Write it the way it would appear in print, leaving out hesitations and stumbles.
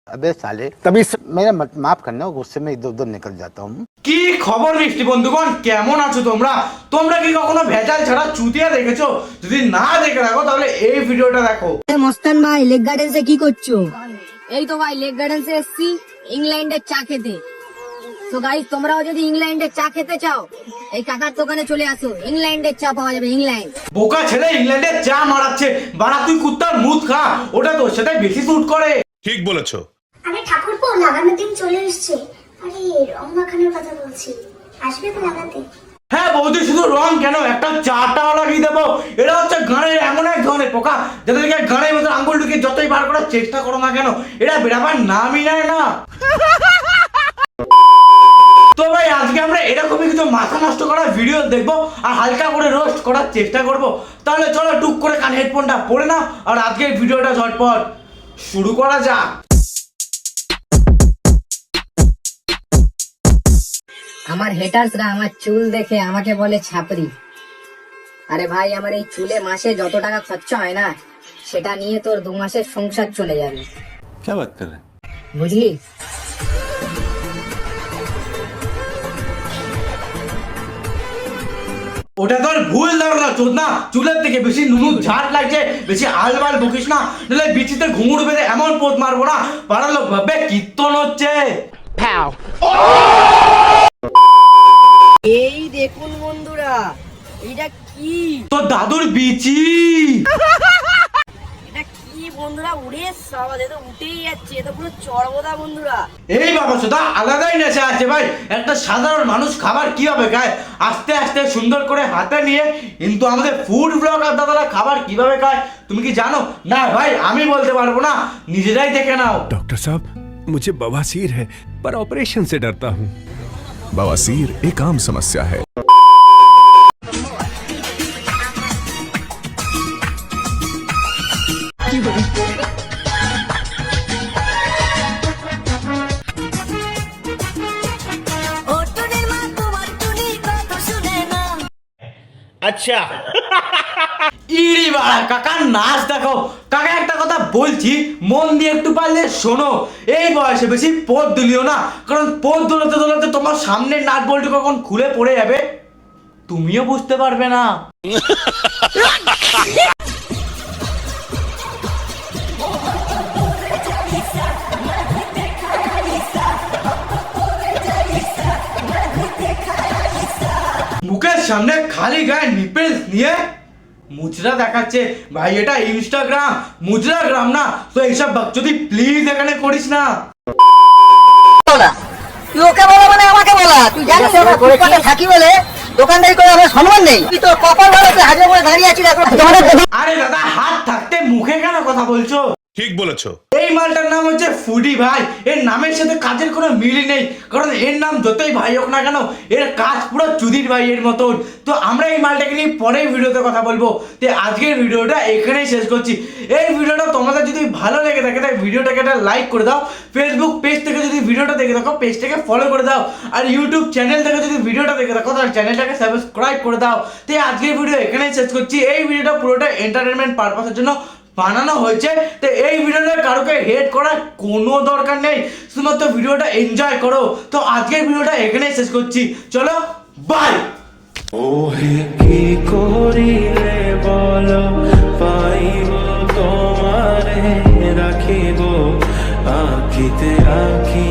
अबे साले तभी मेरा माफ करना, गुस्से में इधर उधर निकल जाता हूँ। কি খবর মিষ্টি বন্ধুগণ, কেমন আছো তোমরা? তোমরা কি কখনো ভেজাল ছাড়া চুতিয়া দেখেছো? যদি না দেখে রাখো তাহলে এই ভিডিওটা দেখো। মস্তান ভাই, লেক গার্ডেন্সে কি করছো? এই তো ভাই লেক গার্ডেন্সে এসেছি ইংল্যান্ডের চা খেতে। তো গাইস, তোমরাও যদি ইংল্যান্ডের চা খেতে চাও এই কাকার দোকানে চলে আসো, ইংল্যান্ডের চা পাওয়া যাবে। ইংল্যান্ড বোকা ছেলে ইংল্যান্ডে চা মারাচ্ছে, বাড়া তুই কুত্তার মুখ খা, ওটা তোর সাথে বেশি স্যুট করে। ঠিক বলেছো। আরে ঠাকুরপো, লাগানোর দিন চলে এসছে। আরে রং মাখানোর কথা বলছি, আসবে তো লাগাতে? হ্যাঁ বৌদি, শুধু রং কেন, একটা চাটাও লাগিয়ে দেবো। এটা হচ্ছে গানের এমন এক ধরনের পোকা যাদেরকে গানের মতো আঙ্গুল ঢুকে যতই বার করার চেষ্টা করো না কেন, এরা বেরাবার নামই নেয় না। তো ভাই আজকে আমরা এরকমই কিছু মাথা নষ্ট করার ভিডিও দেখবো আর হালকা করে রোস্ট করার চেষ্টা করব। তাহলে চলো টুক করে কান হেডফোনটা পরে নাও আর আজকের ভিডিওটা ঝটপট শুরু করা যাক। আমার হেটার্সরা আমার চুল দেখে আমাকে বলে ছাপরি। আরে ভাই, আমার এই চুলে মাসে যত টাকা খরচা হয় না সেটা নিয়ে তোর 2 মাসের সংসার চলে যাবে। क्या बात कर रहे हैं? বুঝলি? ওটা তোর ভুল ধারণা চোদনা, চুলের থেকে বেশি নুনু ঝাট লাগছে, বেশি আলবাল বকিস না, নাহলে বিচিতে ঘুঙুর বেঁধে এমন পোত মারবো না পাড়ার লোক ভাববে কীর্তন হচ্ছে। এই দেখুন বন্ধুরা, এটা কি? তোর দাদুর বিচি। এটা কি বন্ধুরা? উড়ে সাবাদ, এটা উঠেই যাচ্ছে, এটা পুরো চড়বদা বন্ধুরা। এই বাবা সোদা আলাদাই নেশা আছে ভাই। একটা সাধারণ মানুষ খাবার কিভাবে খায় আস্তে আস্তে সুন্দর করে হাতে নিয়ে, কিন্তু আমাদের ফুড ব্লগার দাদারা খাবার কিভাবে খায় তুমি কি জানো? না ভাই আমি বলতে পারবো না, নিজেরাই দেখে নাও। डॉक्टर साहब, मुझे बवासीर है पर ऑपरेशन से डरता हूँ। बवासीर एक आम समस्या है। আচ্ছা ইরি বাড়া, কাকার নাচ দেখো। কাকা একটা কথা বলছি, মন দিয়ে একটু পারলে শোনো। এই বয়সে বেশি পথ দুলিও না, কারণ পথ দোলাতে দোলাতে তোমার সামনের নাট বল্টু কখন খুলে পড়ে যাবে তুমিও বুঝতে পারবে না। মুখের সামনে খালি গায়ে নিপেলস নিয়ে মুচড়া দেখাচ্ছে ভাই, এটা ইনস্টাগ্রাম, মুচড়া গ্রাম না। তো এইসব বাকচুদি প্লিজ এখানে করিস না। তুই ওকে বলা মানে আমাকে বলা? তুই জানিস আমরা ফুটপাতে থাকি বলে দোকানদারি করে আমার সম্মান নেই? তুই তো কপাল ভালো, তুই হাজার করে দাঁড়িয়ে আছিস এখন। আরে দাদা, হাত থাকতে মুখে কেন কথা বলছো? ঠিক বলেছো। এই মালটার নাম হচ্ছে ফুডি ভাই। এর নামের সাথে কাজের কোনো মিলই নেই, কারণ এর নাম যতই ভাই হোক না কেন এর কাজ পুরো চুদির ভাই এর মতন। তো আমরা এই মালটাকে নিয়ে পরের ভিডিওতে কথা বলবো। তো আজকের ভিডিওটা এখানেই শেষ করছি। এই ভিডিওটা তোমাদের যদি ভালো লেগে থাকে তাই ভিডিওটাকে একটা লাইক করে দাও। ফেসবুক পেজ থেকে যদি ভিডিওটা দেখে থাকো পেজটাকে ফলো করে দাও। আর ইউটিউব চ্যানেল থেকে যদি ভিডিওটা দেখে থাকো তাহলে চ্যানেলটাকে সাবস্ক্রাইব করে দাও। তো আজকের ভিডিও এখানেই শেষ করছি। এই ভিডিওটা পুরোটা এন্টারটেনমেন্ট পারপাসের জন্য বানানো হয়েছে। তো এই ভিডিওটা কারোকে হেট করার কোনো দরকার নেই, শুধুমাত্র ভিডিওটা এনজয় করো। তো আজকের ভিডিওটা এখানেই শেষ করছি, চলো বাই। ওহে কি করিলে বলো, পাইব তোমারে রাখিব আঁকিতে আঁকি।